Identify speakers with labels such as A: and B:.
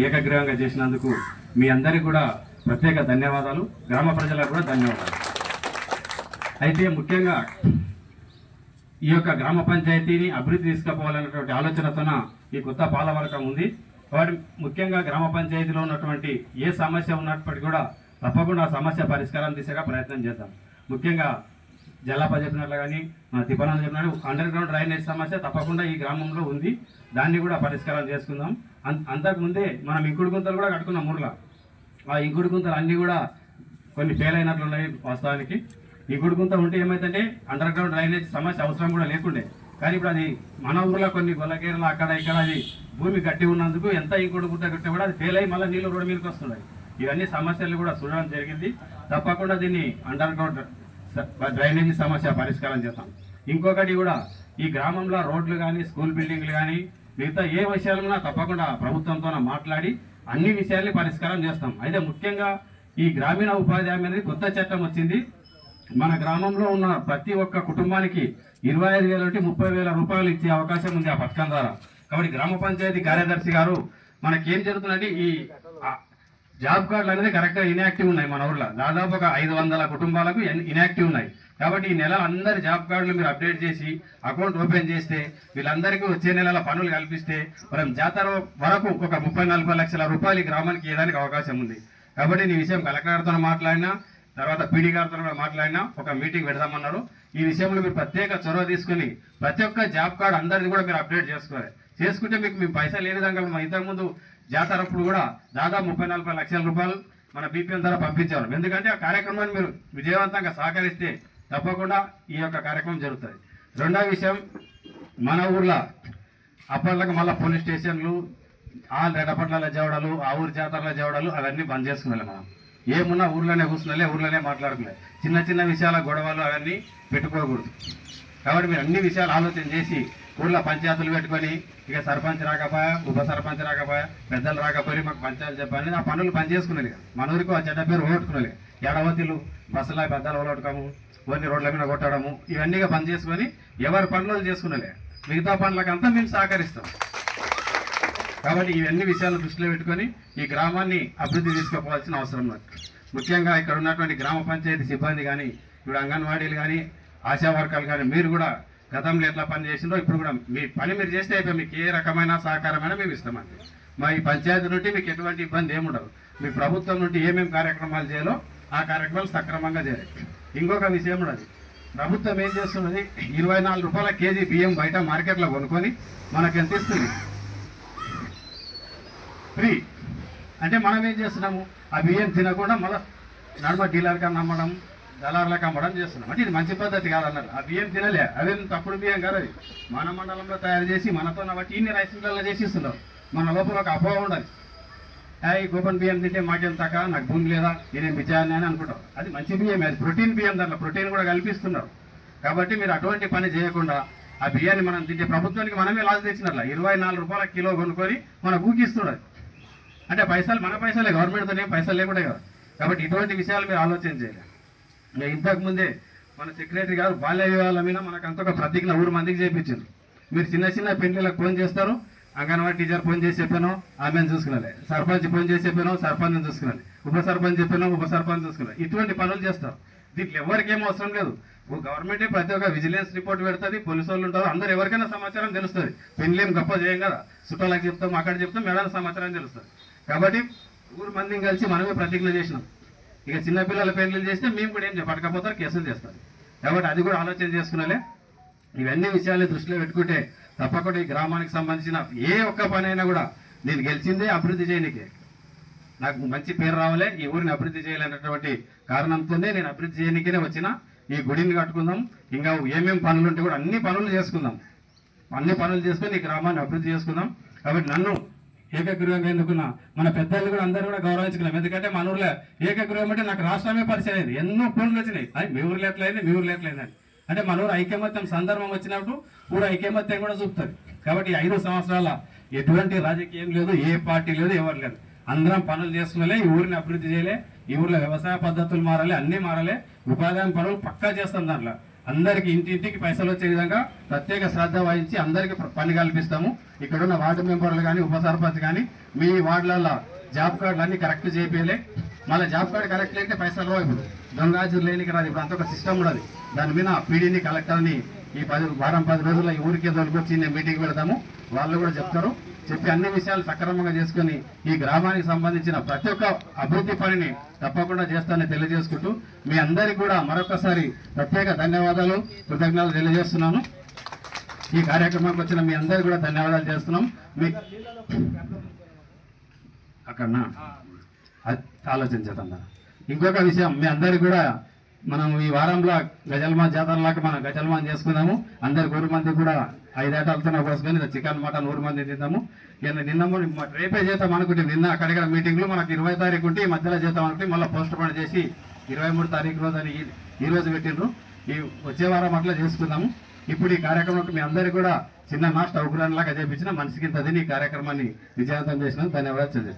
A: ఏకగ్రీవంగా చేసినందుకు మీ అందరికీ కూడా ప్రత్యేక ధన్యవాదాలు, గ్రామ ప్రజలకు కూడా ధన్యవాదాలు. అయితే ముఖ్యంగా ఈ యొక్క గ్రామ పంచాయతీని అభివృద్ధి తీసుకుపోవాలన్నటువంటి ఆలోచనతోన ఈ కొత్త పాలవర్గం ఉంది. కాబట్టి ముఖ్యంగా గ్రామ పంచాయతీలో ఉన్నటువంటి ఏ సమస్య ఉన్నప్పటికీ కూడా తప్పకుండా ఆ సమస్య పరిష్కారం దిశగా ప్రయత్నం చేద్దాం. ముఖ్యంగా జల్లాప చెప్పినట్లు కానీ మన తిప్పనంద చెప్పినట్టు అండర్ గ్రౌండ్ డ్రైనేజ్ సమస్య తప్పకుండా ఈ గ్రామంలో ఉంది. దాన్ని కూడా పరిష్కారం చేసుకుందాం. అంతకుముందే మనం ఇంకుడు గుంతలు కూడా కట్టుకున్నాం ఊర్లో. ఆ ఇంకుడు గుంతలు అన్నీ కూడా కొన్ని ఫెయిల్ అయినట్లు ఉన్నాయి. వాస్తవానికి ఇంకుడు గుంత ఉంటే ఏమైందంటే అండర్ గ్రౌండ్ డ్రైనేజ్ సమస్య అవసరం కూడా లేకుండే. కానీ ఇప్పుడు అది మన ఊర్లో కొన్ని గొల్లకేరలు అక్కడ ఇక్కడ అది భూమి గట్టి ఉన్నందుకు ఎంత ఇంకుడు గుంత కట్టినా కూడా అది ఫెయిల్ అయ్యి మళ్ళీ నీళ్ళు రోడ్డు మీదకి వస్తున్నాయి. ఇవన్నీ సమస్యలు కూడా చూడడం జరిగింది. తప్పకుండా దీన్ని అండర్ గ్రౌండ్ డ్రైనేజీ సమస్య పరిష్కారం చేస్తాం. ఇంకొకటి కూడా ఈ గ్రామంలో రోడ్లు కానీ స్కూల్ బిల్డింగ్లు కానీ మిగతా ఏ విషయాలన్నా తప్పకుండా ప్రభుత్వంతో మాట్లాడి అన్ని విషయాల్ని పరిష్కారం చేస్తాం. అయితే ముఖ్యంగా ఈ గ్రామీణ ఉపాధి హామీ అనేది కొత్త చట్టం వచ్చింది. మన గ్రామంలో ఉన్న ప్రతి ఒక్క కుటుంబానికి 25,000 నుండి 30,000 రూపాయలు ఇచ్చే అవకాశం ఉంది ఆ పథకం ద్వారా. కాబట్టి గ్రామ పంచాయతీ కార్యదర్శి గారు మనకేం జరుగుతుందంటే ఈ జాబ్ కార్డులు అనేది కరెక్ట్గా ఇన్యాక్టివ్ ఉన్నాయి. మన ఊర్లో దాదాపు ఒక 500 కుటుంబాలకు ఇన్యాక్టివ్ ఉన్నాయి. కాబట్టి ఈ నెల అందరి జాబ్ కార్డులు మీరు అప్డేట్ చేసి అకౌంట్ ఓపెన్ చేస్తే వీళ్ళందరికీ వచ్చే నెలల పనులు కల్పిస్తే మనం జాతర వరకు ఒక 30-40 లక్షల రూపాయలు ఈ గ్రామానికి ఇవ్వడానికి అవకాశం ఉంది. కాబట్టి ఈ విషయం కలెక్టర్ గారితో మాట్లాడినా తర్వాత పీడీ గారితో కూడా మాట్లాడినా ఒక మీటింగ్ పెడదామన్నారు. ఈ విషయంలో మీరు ప్రత్యేక చొరవ తీసుకుని ప్రతి ఒక్క జాబ్ కార్డు అందరిది కూడా మీరు అప్డేట్ చేసుకోవాలి. చేసుకుంటే మీకు మీ పైసలు ఏ విధంగా మనం ఇంతకుముందు జాతరప్పుడు కూడా దాదాపు 30-40 లక్షల రూపాయలు మన బీపీఎం ద్వారా పంపించేవారు. ఎందుకంటే ఆ కార్యక్రమాన్ని మీరు విజయవంతంగా సహకరిస్తే తప్పకుండా ఈ యొక్క కార్యక్రమం జరుగుతుంది. రెండవ విషయం, మన ఊర్లో అప్పట్లకు మళ్ళీ పోలీస్ స్టేషన్లు ఆ రెడపట్ల జవడాలు ఆ ఊరి జాతరల జవడాలు అవన్నీ బంద్ చేసుకున్నాలి. మనం ఏమున్నా ఊర్లోనే కూర్చున్నాలే, ఊర్లోనే మాట్లాడుకున్నాయి. చిన్న చిన్న విషయాల గొడవలు అవన్నీ పెట్టుకోకూడదు. కాబట్టి మీరు అన్ని విషయాలు ఆలోచన చేసి ఊళ్ళో పంచాయతీలు పెట్టుకొని ఇక సర్పంచ్ రాకపోయా, ఉప సర్పంచ్ రాకపోయా, పెద్దలు రాకపోయి మాకు పంచాయతీలు చెప్పాలి ఆ పనులు పని చేసుకునేది. మన ఊరికి ఆ చెడ్డ పేరు ఓట్టుకునేది. ఎడవతిలు బస్సులో పెద్దలు ఓలట్టుకోము, కొన్ని రోడ్ల మీద కొట్టడము ఇవన్నీగా బంద్ చేసుకొని ఎవరి పనులు చేసుకునేలే. మిగతా పనులకంతా మేము సహకరిస్తాం. కాబట్టి ఇవన్నీ విషయాలు దృష్టిలో పెట్టుకొని ఈ గ్రామాన్ని అభివృద్ధి తీసుకుపోవాల్సిన అవసరం ఉంది. ముఖ్యంగా ఇక్కడ ఉన్నటువంటి గ్రామ పంచాయతీ సిబ్బంది కానీ ఇప్పుడు అంగన్వాడీలు కానీ ఆశా వర్కర్లు కానీ మీరు కూడా గతంలో ఎట్లా పని చేసిందో ఇప్పుడు కూడా మీ పని మీరు చేస్తే అయిపోయి మీకు ఏ రకమైన సహకారమైనా మేము ఇస్తామండి. మా ఈ పంచాయతీ నుండి మీకు ఎటువంటి ఇబ్బంది ఏముండదు. మీ ప్రభుత్వం నుండి ఏమేమి కార్యక్రమాలు చేయాలో ఆ కార్యక్రమాలు సక్రమంగా చేయాలి. ఇంకొక విషయం ఉన్నది, ప్రభుత్వం ఏం చేస్తున్నది 24 రూపాయల కేజీ బియ్యం బయట మార్కెట్లో కొనుక్కొని మనకు ఎంత ఇస్తుంది ఫ్రీ. అంటే మనం ఏం చేస్తున్నాము ఆ బియ్యం తినకుండా మళ్ళీ నడుమ డీలర్కి అమ్మడం దళారులకు అమ్మడం చేస్తున్నాం. అంటే ఇది మంచి పద్ధతి కాదన్నారు. ఆ బియ్యం తినలే, అదేం తప్పుడు బియ్యం కాదు. అది మన మండలంలో తయారు చేసి మనతో బట్టి ఇన్ని రైస్ మిల్లర్లో చేసి ఇస్తున్నారు. మన లోపల ఒక అపోహ ఉండాలి, ఈ గోపన్ బియ్యం తింటే మాకేం తక్క, నాకు భూమి లేదా, నేనేం బిచ్చాయని అని అనుకుంటాం. అది మంచి బియ్యం, అది ప్రోటీన్ బియ్యం, దాంట్లో ప్రోటీన్ కూడా కల్పిస్తున్నారు. కాబట్టి మీరు అటువంటి పని చేయకుండా ఆ బియ్యాన్ని మనం తింటే ప్రభుత్వానికి మనమే లాస్ తెచ్చినట్ల 24 రూపాయల కిలో కొనుక్కొని మన ఊకిస్తున్నది. అంటే పైసలు మన పైసలే, గవర్నమెంట్తో ఏం పైసలు లేకుండా కదా. కాబట్టి ఇటువంటి విషయాలు మీరు ఆలోచన చేయాలి. ఇంతకుముందే మన సెక్రటరీ గారు బాల్య వివాహాల మీద మనకు అంత ఒక ప్రతిజ్ఞ 100 మందికి చేయించారు. మీరు చిన్న చిన్న పెళ్లిలకు ఫోన్ చేస్తారు, అంగన్వాడీ టీచర్ ఫోన్ చేసి చెప్పాను ఆమెను చూసుకున్నాలి, సర్పంచ్ ఫోన్ చేసి చెప్పాను సర్పంచ్ని చూసుకున్నాలి, ఉప సర్పంచ్ చెప్పాను ఉప సర్పంచ్ చూసుకున్నాలి. ఇటువంటి పనులు చేస్తారు. దీంట్లో ఎవరికేం అవసరం లేదు. గవర్నమెంటే ప్రతి ఒక్క విజిలెన్స్ రిపోర్ట్ పెడుతుంది, పోలీసు వాళ్ళు ఉంటారు, అందరూ ఎవరికైనా సమాచారం తెలుస్తుంది. పెళ్లిం గొప్ప చేయం కదా, చుట్టాలకు చెప్తాం, అక్కడ చెప్తాం, ఏదైనా సమాచారం తెలుస్తుంది. కాబట్టి 100 మందిని కలిసి మనమే ప్రతిజ్ఞ చేసినాం. ఇక చిన్నపిల్లల పెళ్లిళ్ళు చేస్తే మేము కూడా ఏం పట్టకపోతారు, కేసులు చేస్తారు. కాబట్టి అది కూడా ఆలోచన చేసుకున్నాలే. ఇవన్నీ విషయాలు దృష్టిలో పెట్టుకుంటే తప్పకుండా ఈ గ్రామానికి సంబంధించిన ఏ ఒక్క పని అయినా కూడా నేను గెలిచిందే అభివృద్ధి చేయనికే, నాకు మంచి పేరు రావాలే, ఈ ఊరిని అభివృద్ధి చేయాలనేటువంటి కారణంతోనే నేను అభివృద్ధి చేయనికే వచ్చిన. ఈ గుడిని కట్టుకుందాం, ఇంకా ఏమేమి పనులు ఉంటే కూడా అన్ని పనులు చేసుకుందాం, అన్ని పనులు చేసుకొని ఈ గ్రామాన్ని అభివృద్ధి చేసుకుందాం. కాబట్టి నన్ను ఏకగ్రీవంగా ఎన్నుకున్న మన పెద్దలు కూడా అందరూ కూడా గౌరవించుకున్నాం. ఎందుకంటే మన ఊర్లో ఏకగ్రీవం అంటే నాకు రాష్ట్రమే పరిచయం అయింది. ఎన్నో ఫోన్లు వచ్చినాయి, అది మీ ఊర్లో ఎట్లయింది మీ ఊర్లో ఎట్లయిందని. అంటే మన ఊరు ఐకమత్యం సందర్భం వచ్చినప్పుడు ఊరు ఐకమత్యం కూడా చూపుతుంది. కాబట్టి 5 సంవత్సరాల ఎటువంటి రాజకీయం లేదు, ఏ పార్టీ లేదు, ఎవరు లేదు. అందరం పనులు చేసుకునేలే, ఈ ఊరిని అభివృద్ధి చేయలే, ఈ ఊర్లో వ్యవసాయ పద్ధతులు మారాలి, అన్నీ మారాలి, ఉపాధి పనులు పక్కా చేస్తాం. దాంట్లో అందరికి ఇంటింటికి పైసలు వచ్చే విధంగా ప్రత్యేక శ్రద్ధ వహించి అందరికీ పని కల్పిస్తాము. ఇక్కడున్న వార్డు మెంబర్లు కానీ ఉప సర్పంచ్ కానీ మీ వార్డులలో జాబ్ కార్డులు అన్ని కరెక్ట్ చేపియలే. మళ్ళీ జాబ్ కార్డు కరెక్ట్ లేకపోతే పైసలు రావు. ఇప్పుడు దొంగాజులు లేనికి రాదు. ఇప్పుడు అంత ఒక సిస్టమ్ ఉండదు. దాని మీద పీడీని కలెక్టర్ని ఈ 10 రోజుల్లో ఈ ఊరికే దొరికొచ్చి నేను మీటింగ్ పెడతాము. వాళ్ళు కూడా చెప్తారు. చెప్పి అన్ని విషయాలు సక్రమంగా చేసుకుని ఈ గ్రామానికి సంబంధించిన ప్రతి ఒక్క అభివృద్ధి పనిని తప్పకుండా చేస్తానని తెలియజేసుకుంటూ మీ అందరికీ కూడా మరొకసారి ప్రత్యేక ధన్యవాదాలు కృతజ్ఞతలు తెలియజేస్తున్నాను. ఈ కార్యక్రమానికి వచ్చిన మీ అందరికీ కూడా ధన్యవాదాలు చేస్తున్నాం. మీ అక్కడనా ఆలోచించదన్నా. ఇంకొక విషయం మీ అందరికీ కూడా మనం ఈ వారంలో గజల్మాన్ జాతరలాగా మనం గజల్మాన్ చేసుకున్నాము. అందరు 100 మంది కూడా 5 ఏటాలతో కోసుకొని చికెన్ మటన్ 100 మంది తిందాము. నిన్న రేపే చేద్దాం అనుకుంటే నిన్న అక్కడిక్కడ మీటింగ్లు మనకు 20 తారీఖు ఉంటే ఈ మధ్యలో చేద్దాం అనుకుంటే మళ్ళీ పోస్ట్ పోన్ చేసి 23 తారీఖు రోజు అని ఈ రోజు పెట్టిండ్రు. ఈ వచ్చే వారం అట్లా చేసుకుందాము. ఇప్పుడు ఈ కార్యక్రమం మీ అందరికీ కూడా చిన్న స్టవ్ లాగా చేపించిన మనిషికి ఇంత ఈ కార్యక్రమాన్ని విజయవంతం చేసినందుకు ధన్యవాదాలు.